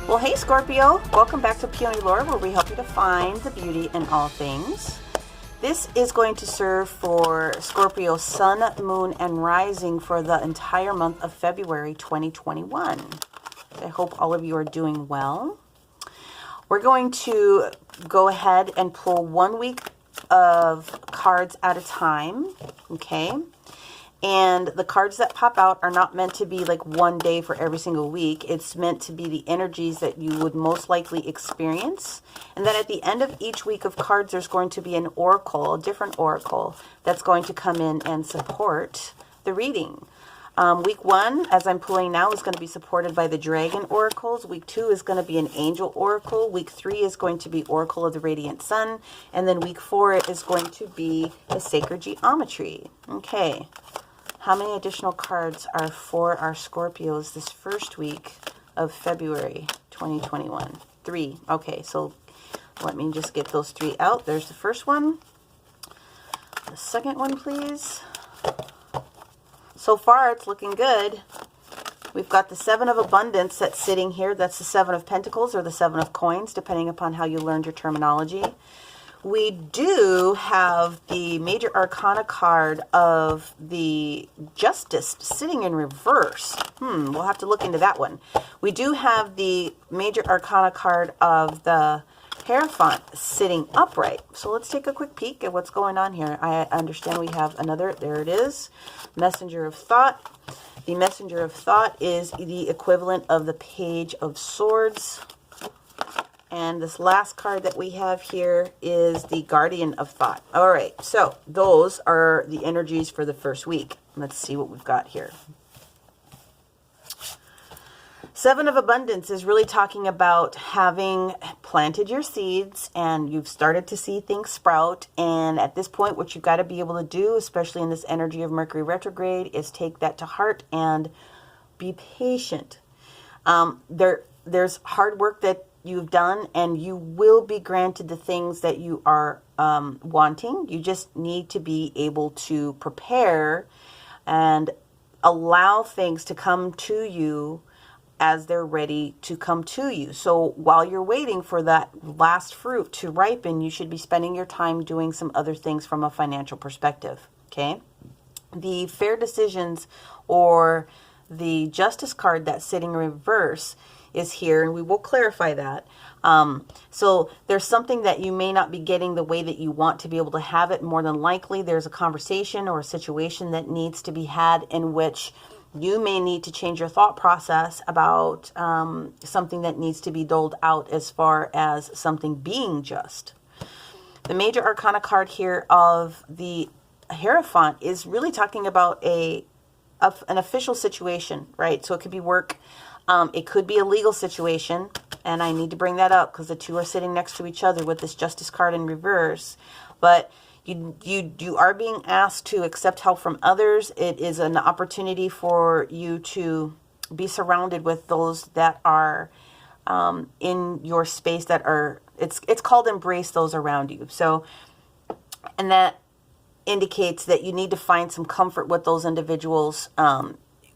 Well, hey Scorpio, welcome back to PeonyLore, where we help you to find the beauty in all things. This is going to serve for Scorpio Sun, Moon, and Rising for the entire month of February 2021. I hope all of you are doing well. We're going to go ahead and pull 1 week of cards at a time, okay? And the cards that pop out are not meant to be like one day for every single week. It's meant to be the energies that you would most likely experience. And then at the end of each week of cards, there's going to be an oracle, a different oracle, that's going to come in and support the reading. Week 1, as I'm pulling now, is going to be supported by the Dragon Oracles. Week 2 is going to be an Angel Oracle. Week 3 is going to be Oracle of the Radiant Sun. And then week 4 is going to be the Sacred Geometry. Okay. How many additional cards are for our Scorpios this first week of February 2021? 3. Okay, so let me just get those 3 out. There's the first one. The second one, please. So far, it's looking good. We've got the 7 of Abundance that's sitting here. That's the 7 of Pentacles or the 7 of Coins, depending upon how you learned your terminology. We do have the Major Arcana card of the Justice sitting in reverse. We'll have to look into that one. We do have the Major Arcana card of the Hierophant sitting upright. So let's take a quick peek at what's going on here. I understand we have another, there it is, Messenger of Thought. The Messenger of Thought is the equivalent of the Page of Swords. And this last card that we have here is the Guardian of Thought. All right, so those are the energies for the first week. Let's see what we've got here. 7 of Abundance is really talking about having planted your seeds and you've started to see things sprout. And at this point, what you've got to be able to do, especially in this energy of Mercury retrograde, is take that to heart and be patient. There's hard work that you've done, and you will be granted the things that you are wanting. You just need to be able to prepare and allow things to come to you as they're ready to come to you. So while you're waiting for that last fruit to ripen, you should be spending your time doing some other things from a financial perspective, okay? The Fair Decisions or the Justice card that's sitting in reverse is here, and we will clarify that. So there's something that you may not be getting the way that you want to be able to have it. More than likely, there's a conversation or a situation that needs to be had in which you may need to change your thought process about something that needs to be doled out as far as something being just. The Major Arcana card here of the Hierophant is really talking about an official situation, right? So it could be work. It could be a legal situation, and I need to bring that up because the two are sitting next to each other with this Justice card in reverse. But you are being asked to accept help from others. It is an opportunity for you to be surrounded with those that are in your space that are, it's called embrace those around you. So, and that indicates that you need to find some comfort with those individuals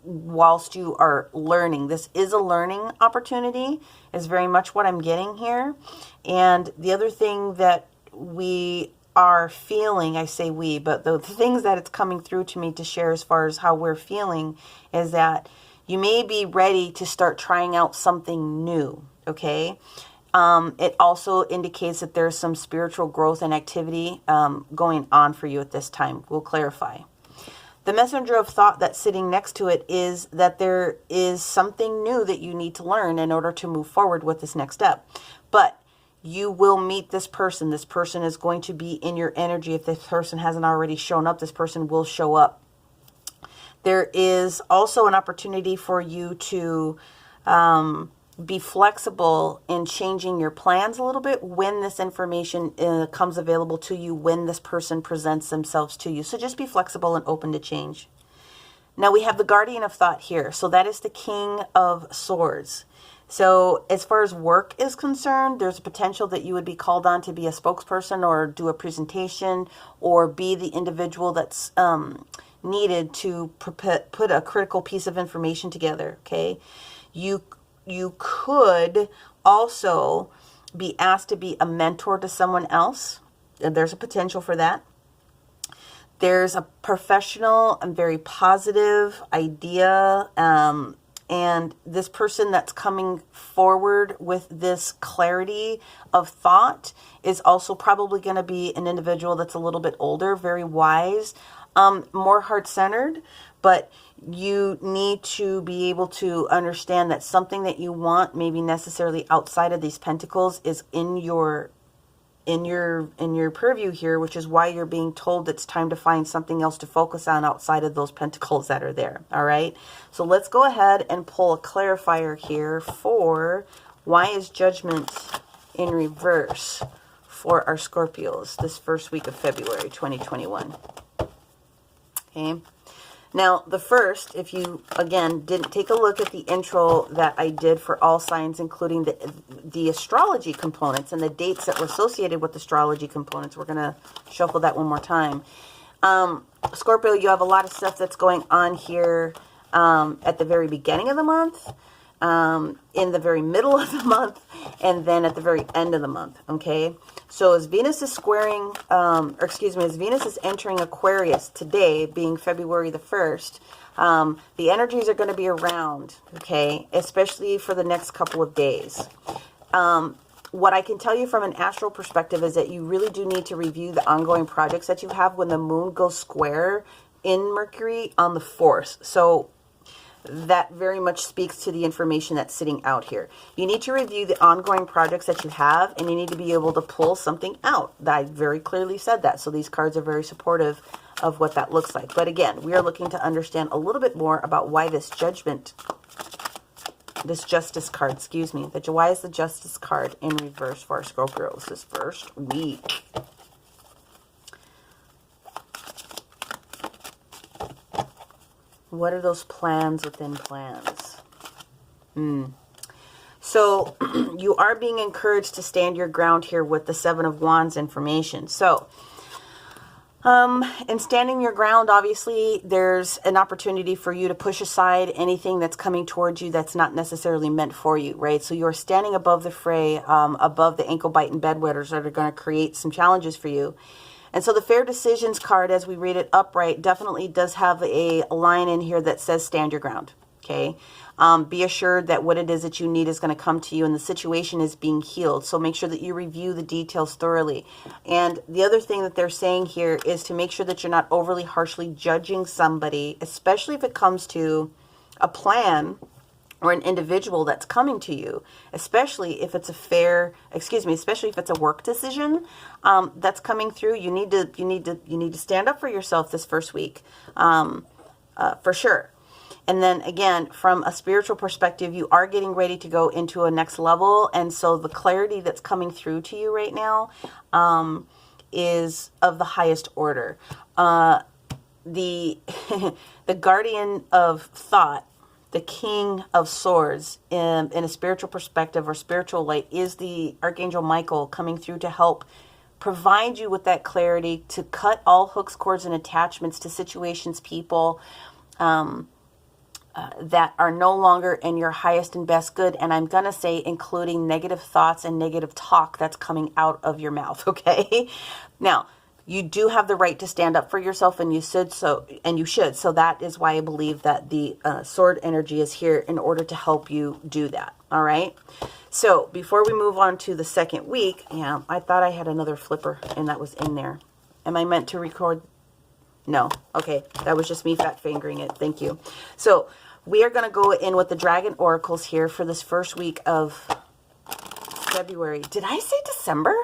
whilst you are learning. This is a learning opportunity, is very much what I'm getting here. And the other thing that we are feeling, I say we, but the things that it's coming through to me to share as far as how we're feeling is that you may be ready to start trying out something new, okay? It also indicates that there's some spiritual growth and activity going on for you at this time. We'll clarify. The Messenger of Thought that's sitting next to it is that there is something new that you need to learn in order to move forward with this next step. But you will meet this person. This person is going to be in your energy. If this person hasn't already shown up, this person will show up. There is also an opportunity for you to be flexible in changing your plans a little bit when this information comes available to you, when this person presents themselves to you. So just be flexible and open to change. Now we have the Guardian of Thought here. So that is the King of Swords. So as far as work is concerned, there's a potential that you would be called on to be a spokesperson or do a presentation or be the individual that's needed to put a critical piece of information together, okay? You you could also be asked to be a mentor to someone else. There's a potential for that. There's a professional and very positive idea, and this person that's coming forward with this clarity of thought is also probably going to be an individual that's a little bit older, very wise, more heart-centered, but you need to be able to understand that something that you want, maybe necessarily outside of these pentacles, is in your purview here, which is why you're being told it's time to find something else to focus on outside of those pentacles that are there. All right. So let's go ahead and pull a clarifier here for why is Judgment in reverse for our Scorpios this first week of February 2021. Okay. Now, the first, if you, again, didn't take a look at the intro that I did for all signs, including the astrology components and the dates that were associated with astrology components, we're going to shuffle that one more time. Scorpio, you have a lot of stuff that's going on here at the very beginning of the month, in the very middle of the month, and then at the very end of the month, okay? So as Venus is squaring, as Venus is entering Aquarius today, being February the 1st, the energies are going to be around, okay, especially for the next couple of days. What I can tell you from an astral perspective is that you really do need to review the ongoing projects that you have when the moon goes square in Mercury on the 4th. So that very much speaks to the information that's sitting out here. You need to review the ongoing projects that you have, and you need to be able to pull something out. I very clearly said that. So these cards are very supportive of what that looks like. But again, we are looking to understand a little bit more about why this Justice card, why is the Justice card in reverse for our Scorpios this first week? What are those plans within plans? So you are being encouraged to stand your ground here with the Seven of Wands information. So in standing your ground, obviously, there's an opportunity for you to push aside anything that's coming towards you that's not necessarily meant for you, right? So you're standing above the fray, above the ankle-biting bedwetters that are going to create some challenges for you. And so the Fair Decisions card, as we read it upright, definitely does have a line in here that says stand your ground, okay? Be assured that what it is that you need is going to come to you and the situation is being healed. So make sure that you review the details thoroughly. And the other thing that they're saying here is to make sure that you're not overly harshly judging somebody, especially if it comes to a plan or an individual that's coming to you, especially if it's especially if it's a work decision that's coming through. You need to stand up for yourself this first week, for sure. And then again, from a spiritual perspective, you are getting ready to go into a next level, and so the clarity that's coming through to you right now is of the highest order. The the guardian of thought, the King of Swords, in a spiritual perspective or spiritual light, is the Archangel Michael coming through to help provide you with that clarity to cut all hooks, cords, and attachments to situations, people that are no longer in your highest and best good. And I'm going to say including negative thoughts and negative talk that's coming out of your mouth, okay? Now, you do have the right to stand up for yourself, and you should. So that is why I believe that the sword energy is here in order to help you do that. All right. So before we move on to the second week, I thought I had another flipper and that was in there. Am I meant to record? No. Okay. That was just me fat fingering it. Thank you. So we are going to go in with the Dragon Oracles here for this first week of February. Did I say December?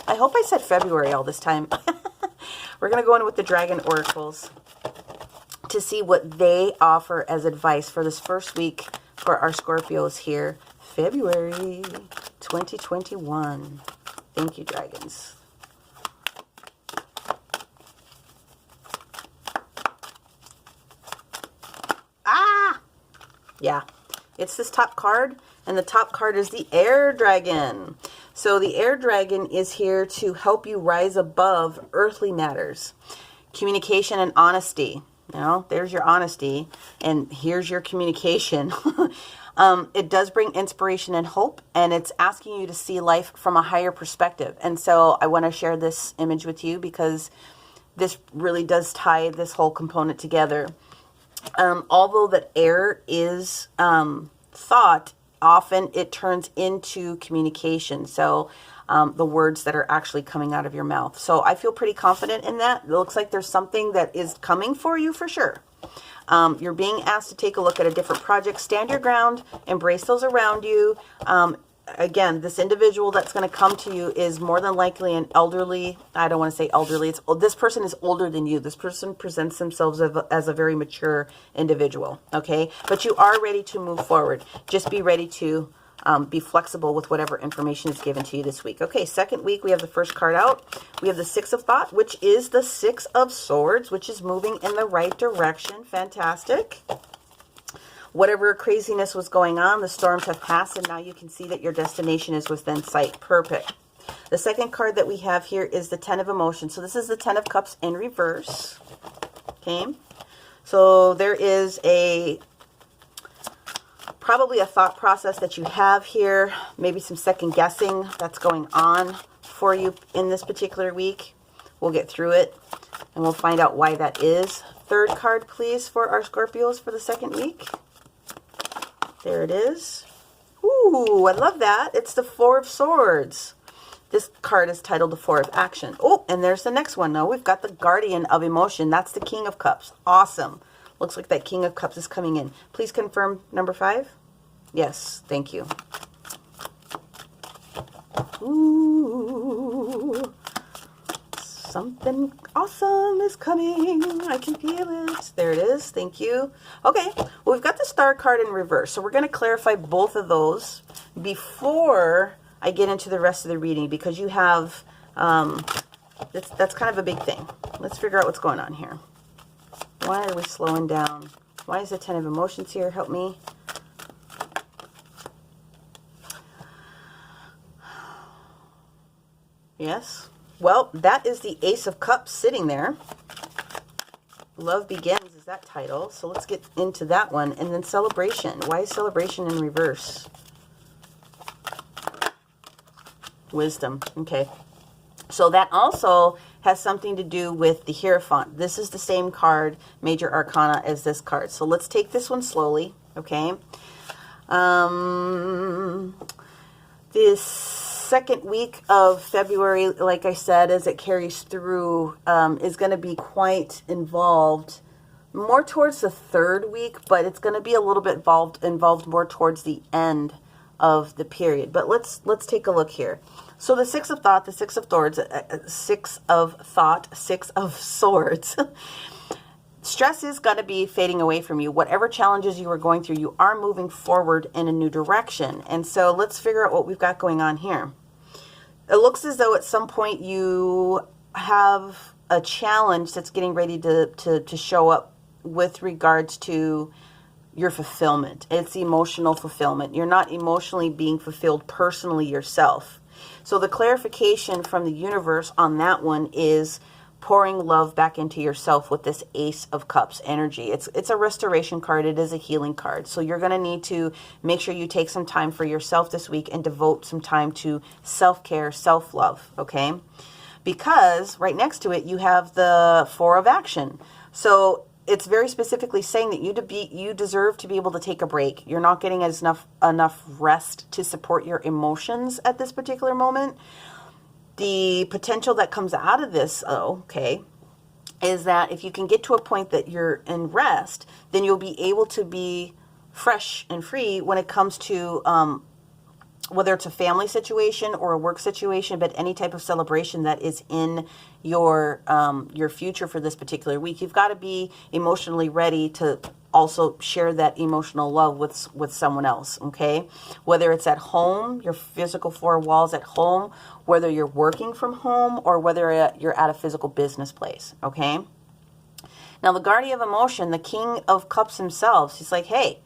I hope I said February all this time. We're going to go in with the Dragon Oracles to see what they offer as advice for this first week for our Scorpios here, February 2021. Thank you, dragons. Yeah, it's this top card, and the top card is the Air Dragon. So the Air Dragon is here to help you rise above earthly matters, communication and honesty, You know, there's your honesty, and here's your communication. It does bring inspiration and hope, and it's asking you to see life from a higher perspective. And so I want to share this image with you because this really does tie this whole component together. Although that air is thought, often it turns into communication. So the words that are actually coming out of your mouth. So I feel pretty confident in that. It looks like there's something that is coming for you for sure. You're being asked to take a look at a different project. Stand your ground, embrace those around you. Again, this individual that's going to come to you is more than likely an elderly. I don't want to say elderly. This person is older than you. This person presents themselves as a very mature individual. Okay, but you are ready to move forward. Just be ready to be flexible with whatever information is given to you this week. Okay, second week, we have the first card out. We have the Six of Thought, which is the Six of Swords, which is moving in the right direction. Fantastic. Whatever craziness was going on, the storms have passed, and now you can see that your destination is within sight. Perfect. The second card that we have here is the Ten of Emotions. So this is the Ten of Cups in reverse. Okay. So there is probably a thought process that you have here, maybe some second guessing that's going on for you in this particular week. We'll get through it, and we'll find out why that is. Third card, please, for our Scorpios for the second week. There it is. Ooh, I love that. It's the Four of Swords. This card is titled the Four of Action. Oh, and there's the next one. Now we've got the Guardian of Emotion. That's the King of Cups. Awesome. Looks like that King of Cups is coming in. Please confirm number 5. Yes, thank you. Ooh. Something awesome is coming. I can feel it. There it is. Thank you. Okay. Well, we've got the Star card in reverse. So we're going to clarify both of those before I get into the rest of the reading, because you have, that's kind of a big thing. Let's figure out what's going on here. Why are we slowing down? Why is the Ten of Emotions here? Help me. Yes. Well, that is the Ace of Cups sitting there. Love Begins is that title. So let's get into that one. And then Celebration. Why is Celebration in reverse? Wisdom. Okay. So that also has something to do with the Hierophant. This is the same card, Major Arcana, as this card. So let's take this one slowly. Okay. This second week of February, like I said, as it carries through, is going to be quite involved, more towards the third week, but it's going to be a little bit involved more towards the end of the period. But let's take a look here. So the Six of Thought, the Six of Swords, Six of Swords. Stress is going to be fading away from you. Whatever challenges you are going through, you are moving forward in a new direction. And so let's figure out what we've got going on here. It looks as though at some point you have a challenge that's getting ready to show up with regards to your fulfillment. It's emotional fulfillment. You're not emotionally being fulfilled personally yourself. So the clarification from the universe on that one is pouring love back into yourself with this Ace of Cups energy. It's a restoration card. It is a healing card. So you're going to need to make sure you take some time for yourself this week and devote some time to self-care, self-love, okay? Because right next to it, you have the Four of Action. So it's very specifically saying that you deserve to be able to take a break. You're not getting enough rest to support your emotions at this particular moment. The potential that comes out of this, is that if you can get to a point that you're in rest, then you'll be able to be fresh and free when it comes to whether it's a family situation or a work situation, but any type of celebration that is in your future for this particular week. You've got to be emotionally ready to also share that emotional love with someone else, okay? Whether it's at home, your physical four walls at home, whether you're working from home, or whether you're at a physical business place, okay? Now, the Guardian of Emotion, the King of Cups himself, he's like, hey,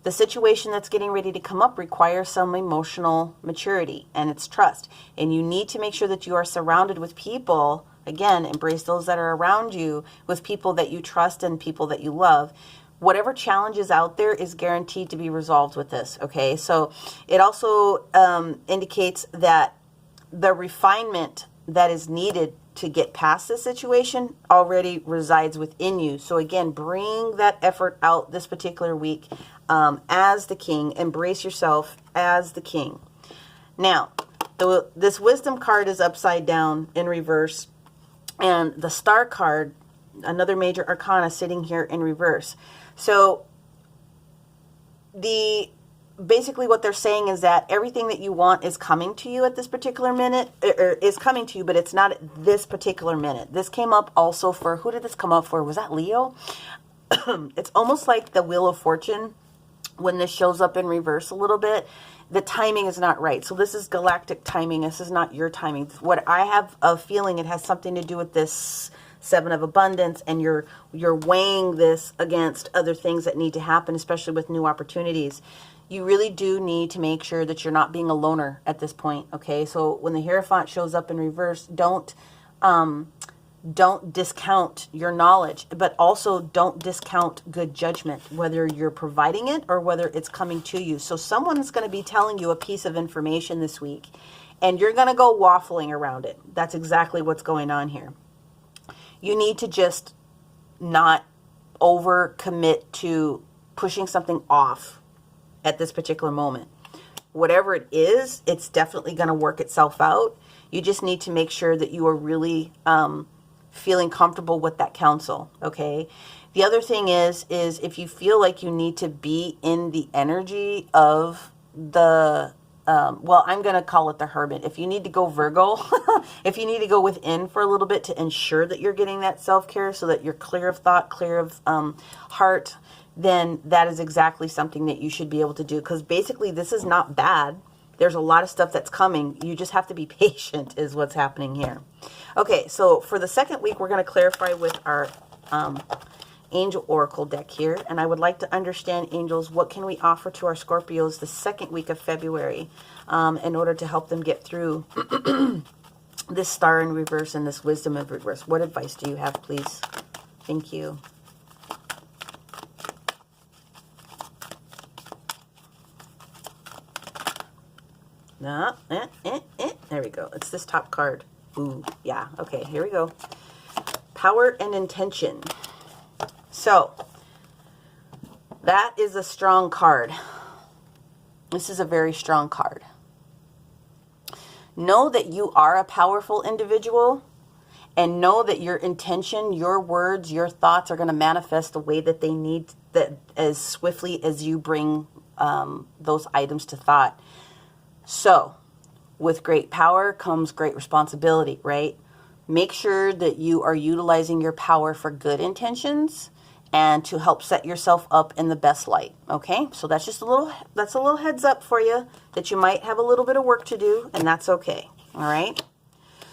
the situation that's getting ready to come up requires some emotional maturity, and it's trust. And you need to make sure that you are surrounded with people Again, embrace those that are around you with people that you trust and people that you love. Whatever challenge is out there is guaranteed to be resolved with this, okay? So it also indicates that the refinement that is needed to get past this situation already resides within you. So again, bring that effort out this particular week as the king. Embrace yourself as the king. Now, this wisdom card is upside down in reverse, and the star card, another major arcana, sitting here in reverse. So basically what they're saying is that everything that you want is coming to you at this particular minute, or is coming to you, but it's not at this particular minute. This came up also for, who did this come up for? Was that Leo? It's almost like the Wheel of Fortune when this shows up in reverse a little bit. The timing is not right. So this is galactic timing. This is not your timing. What I have a feeling it has something to do with this Seven of Abundance, and you're weighing this against other things that need to happen, especially with new opportunities. You really do need to make sure that you're not being a loner at this point, okay? So when the Hierophant shows up in reverse, don't discount your knowledge, but also don't discount good judgment, whether you're providing it or whether it's coming to you. So someone's going to be telling you a piece of information this week, and you're going to go waffling around it. That's exactly what's going on here. You need to just not overcommit to pushing something off at this particular moment. Whatever it is, it's definitely going to work itself out. You just need to make sure that you are really feeling comfortable with that counsel, okay? The other thing is if you feel like you need to be in the energy of the, well, I'm going to call it the hermit. If you need to go Virgo, if you need to go within for a little bit to ensure that you're getting that self-care so that you're clear of thought, clear of heart, then that is exactly something that you should be able to do. Because basically this is not bad. There's a lot of stuff that's coming. You just have to be patient is what's happening here. Okay, so for the second week, we're going to clarify with our Angel Oracle deck here. And I would like to understand, angels, what can we offer to our Scorpios the second week of February in order to help them get through this star in reverse and this wisdom in reverse? What advice do you have, please? Thank you. There we go. It's this top card. Ooh, yeah. Okay, here we go. Power and intention. So, that is a strong card. This is a very strong card. Know that you are a powerful individual, and know that your intention, your words, your thoughts are going to manifest the way that they need, that as swiftly as you bring those items to thought. So, with great power comes great responsibility, right? Make sure that you are utilizing your power for good intentions and to help set yourself up in the best light, okay? So that's just a little heads up for you that you might have a little bit of work to do, and that's okay, all right?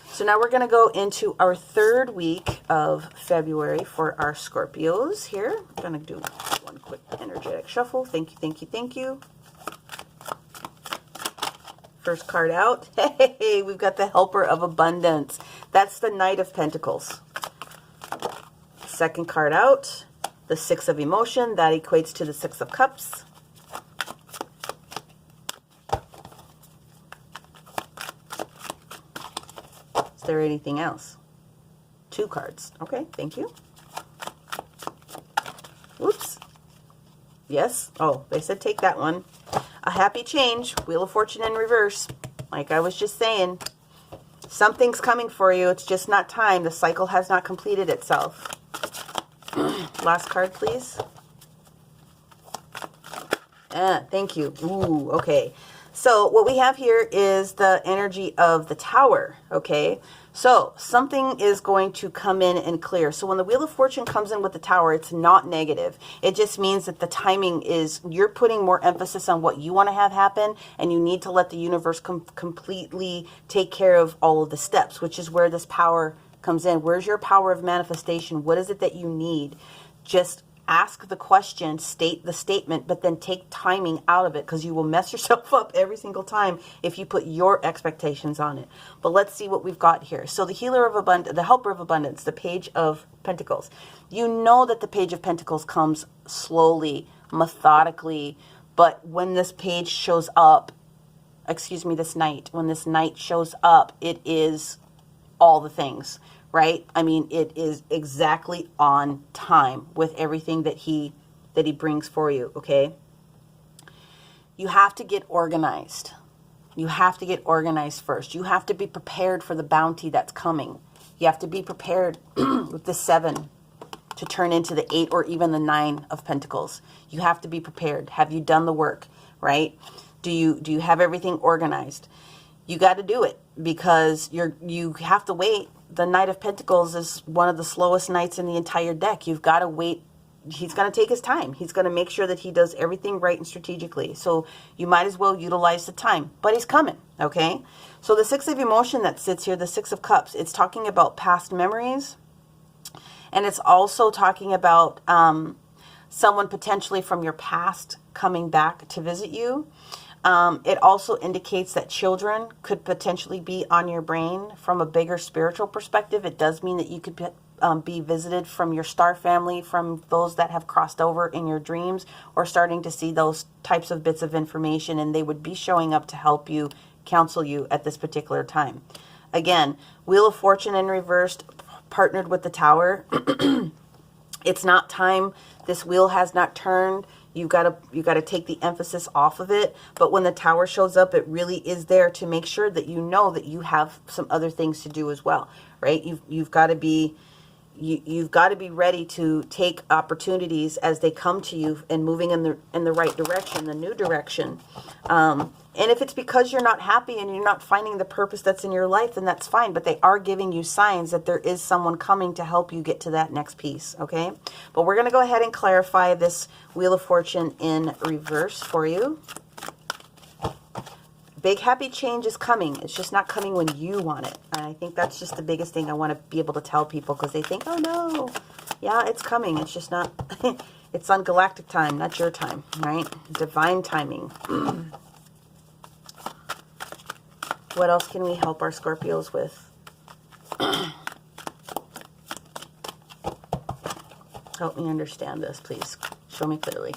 So now we're going to go into our third week of February for our Scorpios here. I'm going to do one quick energetic shuffle. Thank you, thank you, thank you. First card out. Hey, we've got the Helper of Abundance. That's the Knight of Pentacles. Second card out. The Six of Emotion. That equates to the Six of Cups. Is there anything else? Two cards. Okay, thank you. Oops. Yes. Oh, they said take that one. A happy change. Wheel of Fortune in reverse. Like I was just saying, something's coming for you. It's just not time. The cycle has not completed itself. Last card, please. Thank you. Ooh, okay. So what we have here is the energy of the Tower, okay? So something is going to come in and clear. So when the Wheel of Fortune comes in with the Tower, it's not negative. It just means that the timing is, you're putting more emphasis on what you want to have happen, and you need to let the universe completely take care of all of the steps, which is where this power comes in. Where's your power of manifestation? What is it that you need? Just ask the question, state the statement, but then take timing out of it, because you will mess yourself up every single time if you put your expectations on it. But let's see what we've got here. So the healer of abundance, the helper of abundance, the Page of Pentacles. You know that the Page of Pentacles comes slowly, methodically, but when this page shows up, excuse me, this knight, when this knight shows up, it is all the things, right? I mean, it is exactly on time with everything that he brings for you, okay? You have to get organized. You have to get organized first. You have to be prepared for the bounty that's coming. You have to be prepared with the 7 to turn into the 8 or even the 9 of Pentacles. You have to be prepared. Have you done the work, right? Do you have everything organized? You got to do it, because you have to wait. The Knight of Pentacles is one of the slowest knights in the entire deck. You've got to wait. He's going to take his time. He's going to make sure that he does everything right and strategically. So you might as well utilize the time. But he's coming, okay? So the 6 of emotion that sits here, the 6 of cups, it's talking about past memories. And it's also talking about someone potentially from your past coming back to visit you. It also indicates that children could potentially be on your brain from a bigger spiritual perspective. It does mean that you could be visited from your star family, from those that have crossed over in your dreams, or starting to see those types of bits of information, and they would be showing up to help you, counsel you at this particular time. Again, Wheel of Fortune in reversed, partnered with the Tower. It's not time. This wheel has not turned. You gotta take the emphasis off of it. But when the Tower shows up, it really is there to make sure that you know that you have some other things to do as well, right? You've got to be ready to take opportunities as they come to you and moving in the right direction, the new direction. And if it's because you're not happy and you're not finding the purpose that's in your life, then that's fine. But they are giving you signs that there is someone coming to help you get to that next piece, okay? But we're going to go ahead and clarify this Wheel of Fortune in reverse for you. Big happy change is coming. It's just not coming when you want it. And I think that's just the biggest thing I want to be able to tell people, because they think, oh no, yeah, it's coming. It's just not, it's on galactic time, not your time, right? Divine timing. What else can we help our Scorpios with? Help me understand this, please. Show me clearly.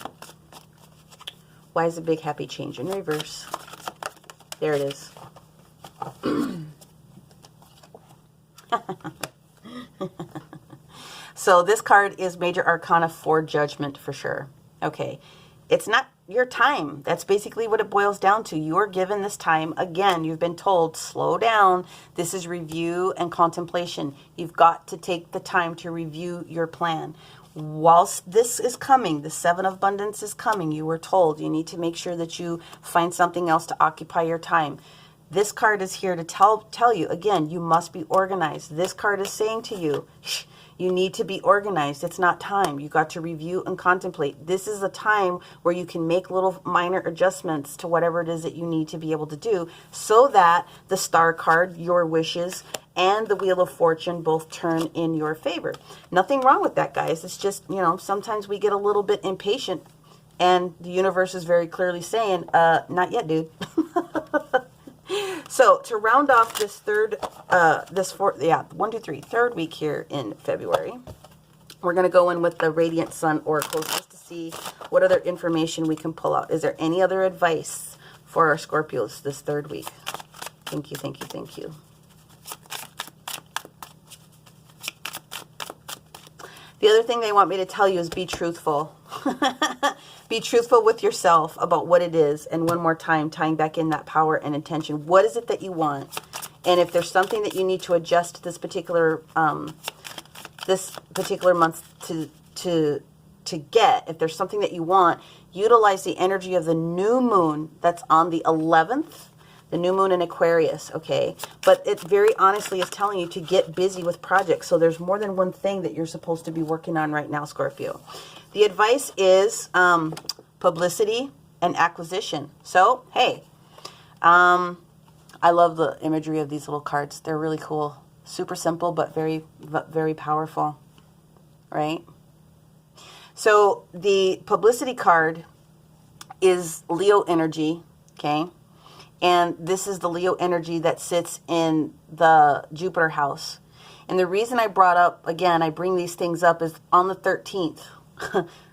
Why is a big happy change in reverse? There it is. So this card is Major Arcana 4, Judgment for sure. Okay. It's not your time. That's basically what it boils down to. You're given this time. Again, you've been told, slow down. This is review and contemplation. You've got to take the time to review your plan. Whilst this is coming, the 7 of Abundance is coming, you were told you need to make sure that you find something else to occupy your time. This card is here to tell you, again, you must be organized. This card is saying to you, you need to be organized. It's not time. You got to review and contemplate. This is a time where you can make little minor adjustments to whatever it is that you need to be able to do, so that the Star card, your wishes, and the Wheel of Fortune both turn in your favor. Nothing wrong with that, guys. It's just, you know, sometimes we get a little bit impatient, and the universe is very clearly saying, not yet, dude. So to round off this third week here in February, we're going to go in with the Radiant Sun Oracles just to see what other information we can pull out. Is there any other advice for our Scorpios this third week? Thank you, thank you, thank you. The other thing they want me to tell you is be truthful. Be truthful with yourself about what it is. And one more time, tying back in that power and intention. What is it that you want? And if there's something that you need to adjust this particular month to get, if there's something that you want, utilize the energy of the new moon that's on the 11th. The new moon in Aquarius, okay? But it very honestly is telling you to get busy with projects. So there's more than one thing that you're supposed to be working on right now, Scorpio. The advice is publicity and acquisition. So, hey, I love the imagery of these little cards. They're really cool. Super simple, but very, very powerful, right? So the publicity card is Leo energy, okay? And this is the Leo energy that sits in the Jupiter house. And the reason I brought up, again, I bring these things up is on the 13th,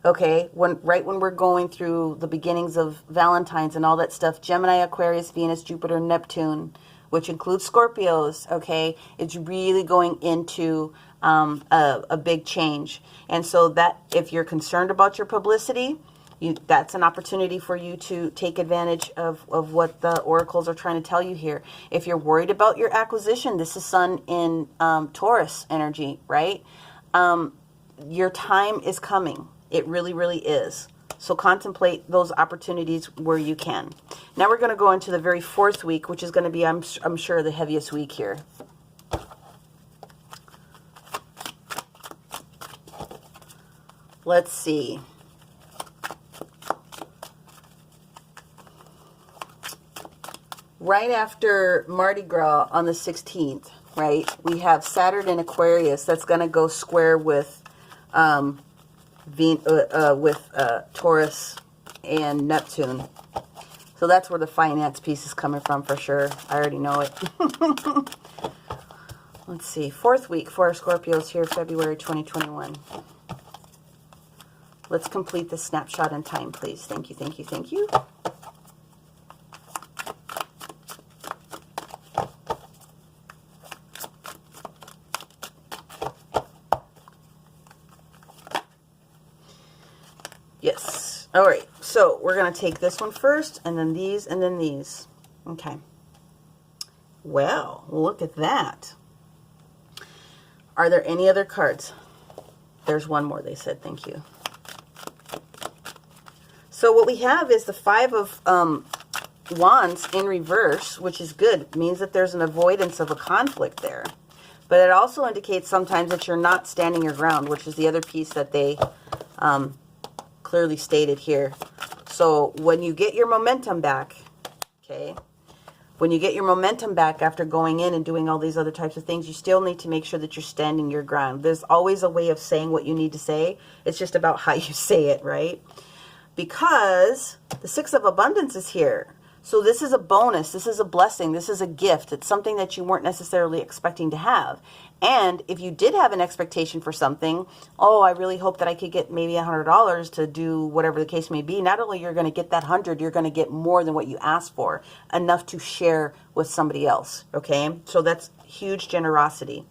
okay? Right when we're going through the beginnings of Valentine's and all that stuff, Gemini, Aquarius, Venus, Jupiter, Neptune, which includes Scorpios, okay? It's really going into a big change. And so that if you're concerned about your publicity, that's an opportunity for you to take advantage of what the oracles are trying to tell you here. If you're worried about your acquisition, this is Sun in Taurus energy, right? Your time is coming. It really, really is. So contemplate those opportunities where you can. Now we're going to go into the very fourth week, which is going to be, I'm sure, the heaviest week here. Let's see. Right after Mardi Gras on the 16th, right, we have Saturn in Aquarius that's going to go square with Taurus and Neptune. So that's where the finance piece is coming from for sure. I already know it. Let's see. Fourth week for our Scorpios here, February 2021. Let's complete the snapshot in time, please. Thank you, thank you, thank you. Yes. All right. So we're going to take this one first, and then these, and then these. Okay. Well, look at that. Are there any other cards? There's one more, they said. Thank you. So what we have is the Five of Wands in reverse, which is good. It means that there's an avoidance of a conflict there. But it also indicates sometimes that you're not standing your ground, which is the other piece that they clearly stated here. So when you get your momentum back, okay, when you get your momentum back after going in and doing all these other types of things, you still need to make sure that you're standing your ground. There's always a way of saying what you need to say. It's just about how you say it, right? Because the Six of Abundance is here. So this is a bonus. This is a blessing. This is a gift. It's something that you weren't necessarily expecting to have. And if you did have an expectation for something, oh, I really hope that I could get maybe $100 to do whatever the case may be. Not only you're going to get that 100, you're going to get more than what you asked for, enough to share with somebody else. Okay, so that's huge generosity.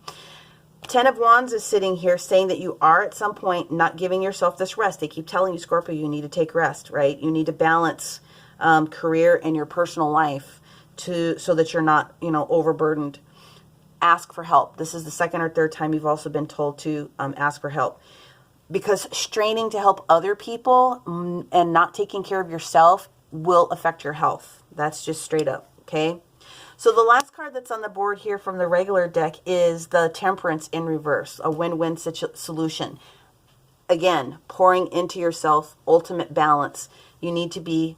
Ten of Wands is sitting here saying that you are at some point not giving yourself this rest. They keep telling you, Scorpio, you need to take rest, right? You need to balance career and your personal life so that you're not, overburdened. Ask for help. This is the second or third time you've also been told to ask for help. Because straining to help other people and not taking care of yourself will affect your health. That's just straight up, okay? So the last card that's on the board here from the regular deck is the Temperance in reverse, a win-win solution. Again, pouring into yourself, ultimate balance. You need to be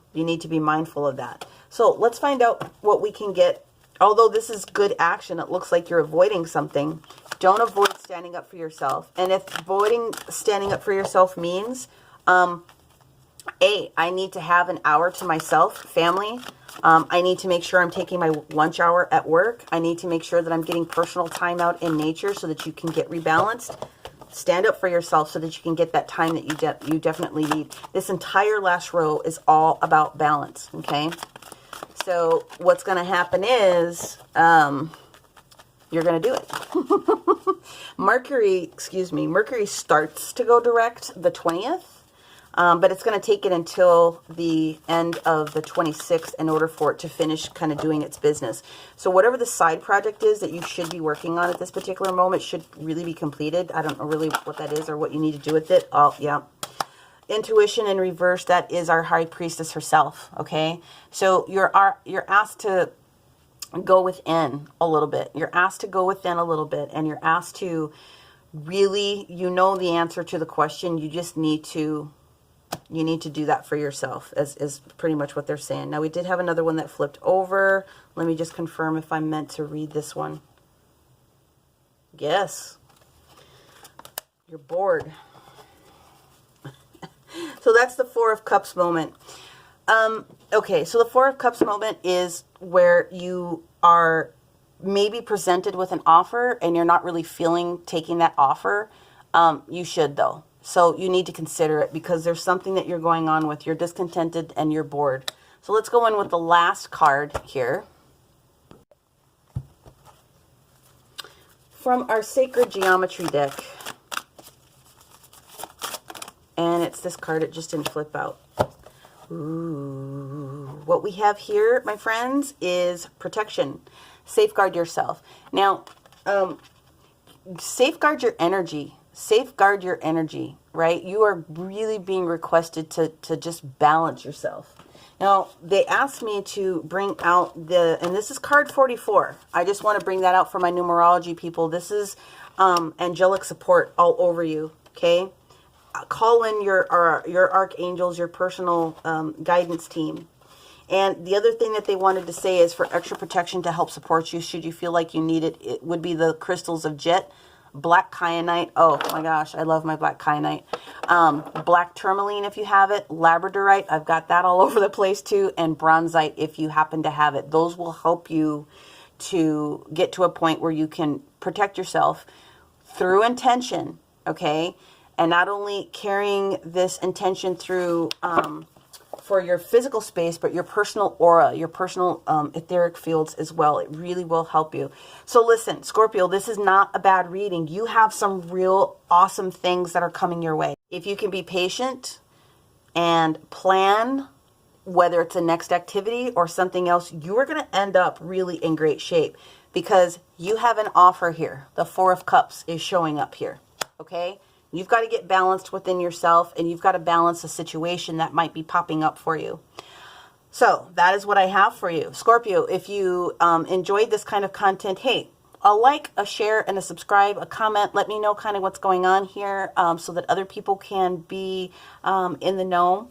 mindful of that. So let's find out what we can get. Although this is good action, it looks like you're avoiding something. Don't avoid standing up for yourself. And if avoiding standing up for yourself means, I need to have an hour to myself, family. I need to make sure I'm taking my lunch hour at work. I need to make sure that I'm getting personal time out in nature so that you can get rebalanced. Stand up for yourself so that you can get that time that you definitely need. This entire last row is all about balance, okay? So what's going to happen is you're going to do it. Mercury starts to go direct the 20th. But it's going to take it until the end of the 26th in order for it to finish kind of doing its business. So whatever the side project is that you should be working on at this particular moment should really be completed. I don't know really what that is or what you need to do with it. Oh, yeah. Intuition in reverse, that is our high priestess herself, okay? So you're asked to go within a little bit. You're asked to go within a little bit, and you're asked to really, the answer to the question. You just need to do that for yourself, is pretty much what they're saying. Now, we did have another one that flipped over. Let me just confirm if I'm meant to read this one. Yes. You're bored. So that's the Four of Cups moment. Okay, so the Four of Cups moment is where you are maybe presented with an offer and you're not really feeling taking that offer. You should though. So you need to consider it because there's something that you're going on with. You're discontented and you're bored. So let's go in with the last card here. From our Sacred Geometry deck. And it's this card. It just didn't flip out. Ooh. What we have here, my friends, is protection. Safeguard yourself. Now, safeguard your energy. Safeguard your energy, right? You are really being requested to just balance yourself. Now, they asked me to bring out and this is card 44. I just want to bring that out for my numerology people. This is angelic support all over you, okay? Call in your archangels, your personal guidance team. And the other thing that they wanted to say is for extra protection to help support you should you feel like you need it, it would be the crystals of jet, black kyanite. Oh my gosh, I love my black kyanite. Black tourmaline if you have it, labradorite, I've got that all over the place too, and bronzite if you happen to have it. Those will help you to get to a point where you can protect yourself through intention, okay? And not only carrying this intention through for your physical space, but your personal aura, your personal etheric fields as well. It really will help you. So listen, Scorpio, this is not a bad reading. You have some real awesome things that are coming your way. If you can be patient and plan, whether it's a next activity or something else, you are going to end up really in great shape because you have an offer here. The Four of Cups is showing up here, okay? You've got to get balanced within yourself and you've got to balance a situation that might be popping up for you. So that is what I have for you. Scorpio, if you enjoyed this kind of content, hey, a like, a share, and a subscribe, a comment. Let me know kind of what's going on here so that other people can be in the know.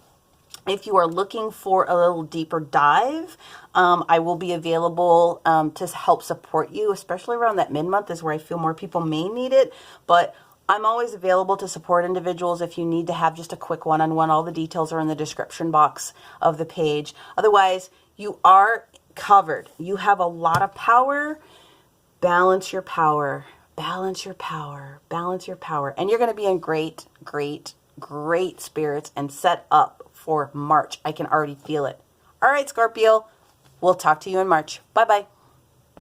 If you are looking for a little deeper dive, I will be available to help support you, especially around that mid-month is where I feel more people may need it. But I'm always available to support individuals if you need to have just a quick one-on-one. All the details are in the description box of the page. Otherwise, you are covered. You have a lot of power. Balance your power. Balance your power. Balance your power. And you're going to be in great, great, great spirits and set up for March. I can already feel it. All right, Scorpio. We'll talk to you in March. Bye-bye.